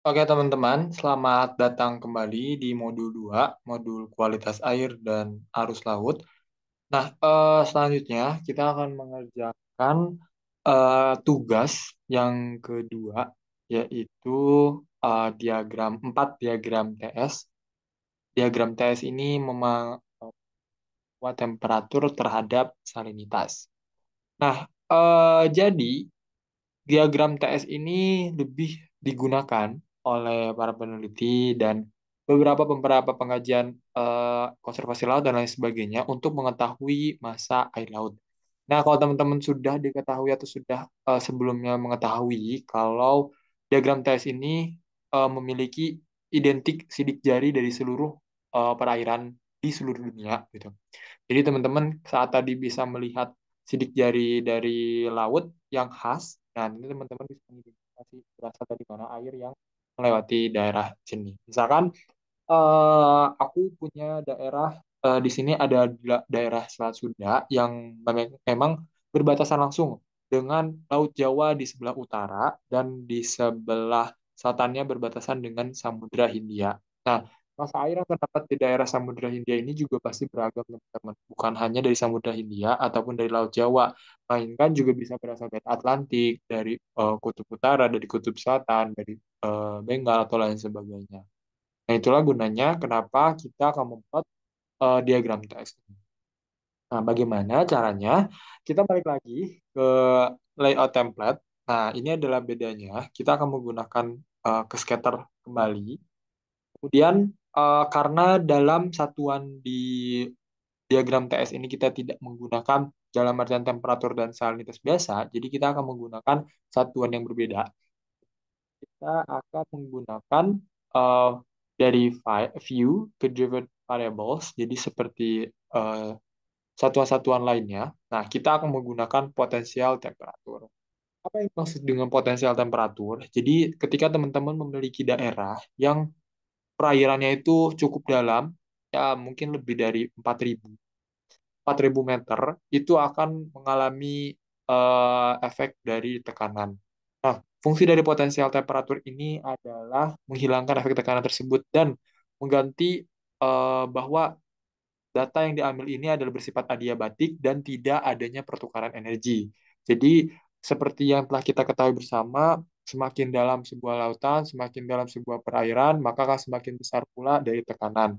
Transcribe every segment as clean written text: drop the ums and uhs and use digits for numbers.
Oke teman-teman, selamat datang kembali di modul 2, modul kualitas air dan arus laut. Nah, selanjutnya kita akan mengerjakan tugas yang kedua, yaitu diagram 4 diagram TS. Diagram TS ini membuat temperatur terhadap salinitas. Nah, jadi diagram TS ini lebih digunakan oleh para peneliti dan beberapa pengajian konservasi laut dan lain sebagainya untuk mengetahui masa air laut. Nah, kalau teman-teman sudah diketahui atau sudah sebelumnya mengetahui kalau diagram TS ini memiliki identik sidik jari dari seluruh perairan di seluruh dunia gitu. Jadi teman-teman saat tadi bisa melihat sidik jari dari laut yang khas, nah ini teman-teman bisa mengidentifikasi berasal dari mana air yang melewati daerah sini. Misalkan aku punya daerah di sini ada daerah Selat Sunda yang memang berbatasan langsung dengan Laut Jawa di sebelah utara dan di sebelah selatannya berbatasan dengan Samudra Hindia. Nah, masa air yang terdapat di daerah Samudra Hindia ini juga pasti beragam, teman-teman. Bukan hanya dari Samudra Hindia ataupun dari Laut Jawa, melainkan juga bisa berasal dari Atlantik, dari Kutub Utara, dari Kutub Selatan, dari Bengal atau lain sebagainya. Nah, itulah gunanya kenapa kita akan membuat diagram TX ini. Nah, bagaimana caranya? Kita balik lagi ke layout template. Nah, ini adalah bedanya. Kita akan menggunakan ke scatter kembali. Kemudian, karena dalam satuan di diagram TS ini kita tidak menggunakan dalam artian temperatur dan salinitas biasa, jadi kita akan menggunakan satuan yang berbeda. Kita akan menggunakan uh, dari view ke driven variables, jadi seperti uh, satuan-satuan lainnya. Nah, kita akan menggunakan potensial temperatur. Apa yang maksud dengan potensial temperatur? Jadi, ketika teman-teman memiliki daerah yang perairannya itu cukup dalam, ya mungkin lebih dari 4.000 meter, itu akan mengalami efek dari tekanan. Nah, fungsi dari potensial temperatur ini adalah menghilangkan efek tekanan tersebut dan mengganti bahwa data yang diambil ini adalah bersifat adiabatik dan tidak adanya pertukaran energi. Jadi, seperti yang telah kita ketahui bersama, semakin dalam sebuah lautan, semakin dalam sebuah perairan, maka akan semakin besar pula dari tekanan.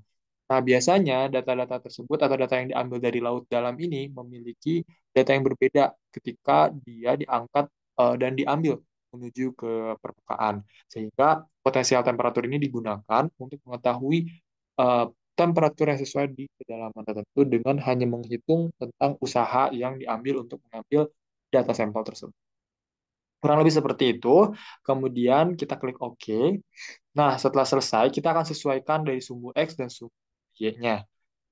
Nah, biasanya data-data tersebut atau data yang diambil dari laut dalam ini memiliki data yang berbeda ketika dia diangkat dan diambil menuju ke permukaan. Sehingga potensial temperatur ini digunakan untuk mengetahui eh, temperatur yang sesuai di kedalaman tertentu dengan hanya menghitung tentang usaha yang diambil untuk mengambil data sampel tersebut. Kurang lebih seperti itu. Kemudian kita klik OK. Nah, setelah selesai, kita akan sesuaikan dari sumbu X dan sumbu Y-nya.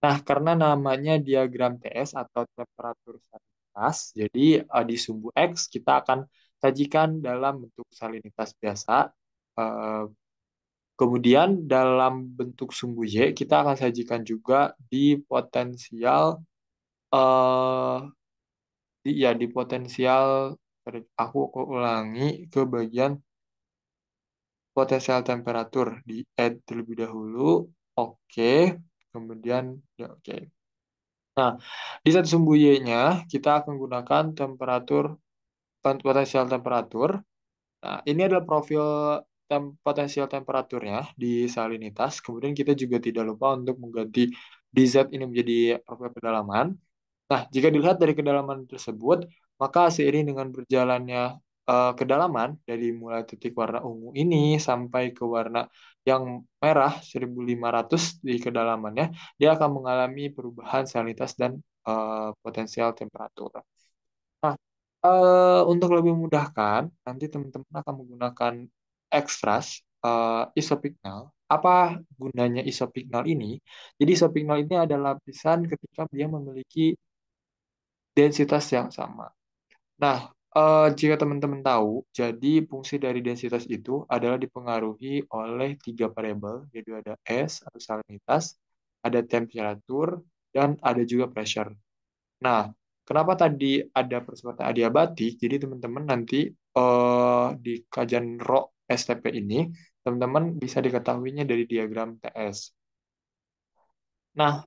Nah, karena namanya diagram TS atau temperatur salinitas, jadi di sumbu X kita akan sajikan dalam bentuk salinitas biasa. Eh, Kemudian dalam bentuk sumbu Y kita akan sajikan juga di potensial eh di potensial, aku ulangi ke bagian potensial temperatur di add terlebih dahulu. Oke, kemudian ya oke. Nah, di satu sumbu Y-nya kita akan gunakan temperatur potensial temperatur. Nah, ini adalah profil potensial temperaturnya di salinitas. Kemudian kita juga tidak lupa untuk mengganti DZ ini menjadi profil kedalaman. Nah, jika dilihat dari kedalaman tersebut, maka seiring dengan berjalannya kedalaman dari mulai titik warna ungu ini sampai ke warna yang merah 1.500 di kedalamannya, dia akan mengalami perubahan salinitas dan potensial temperatur. Nah, untuk lebih memudahkan, nanti teman-teman akan menggunakan extras isopignal. Apa gunanya isopignal ini? Jadi isopignal ini adalah lapisan ketika dia memiliki densitas yang sama. Nah, jika teman-teman tahu, jadi fungsi dari densitas itu adalah dipengaruhi oleh tiga variabel, yaitu ada S atau salinitas, ada temperatur, dan ada juga pressure. Nah, kenapa tadi ada persifatan adiabatik? Jadi teman-teman nanti di kajian RO STP ini Teman-teman bisa diketahuinya dari diagram TS. Nah,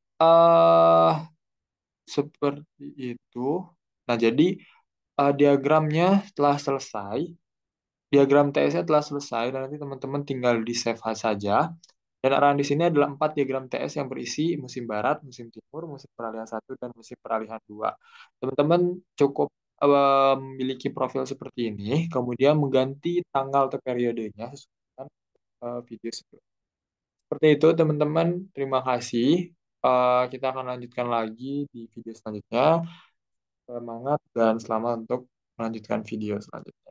seperti itu. Nah, jadi diagramnya telah selesai. Diagram TS-nya telah selesai dan nanti teman-teman tinggal di save saja. Dan arahan di sini adalah 4 diagram TS yang berisi musim barat, musim timur, musim peralihan satu dan musim peralihan 2. Teman-teman cukup memiliki profil seperti ini, kemudian mengganti tanggal atau periodenya sesuai dengan video sebelumnya. Seperti itu, teman-teman. Terima kasih. Kita akan lanjutkan lagi di video selanjutnya. Semangat dan selamat untuk melanjutkan video selanjutnya.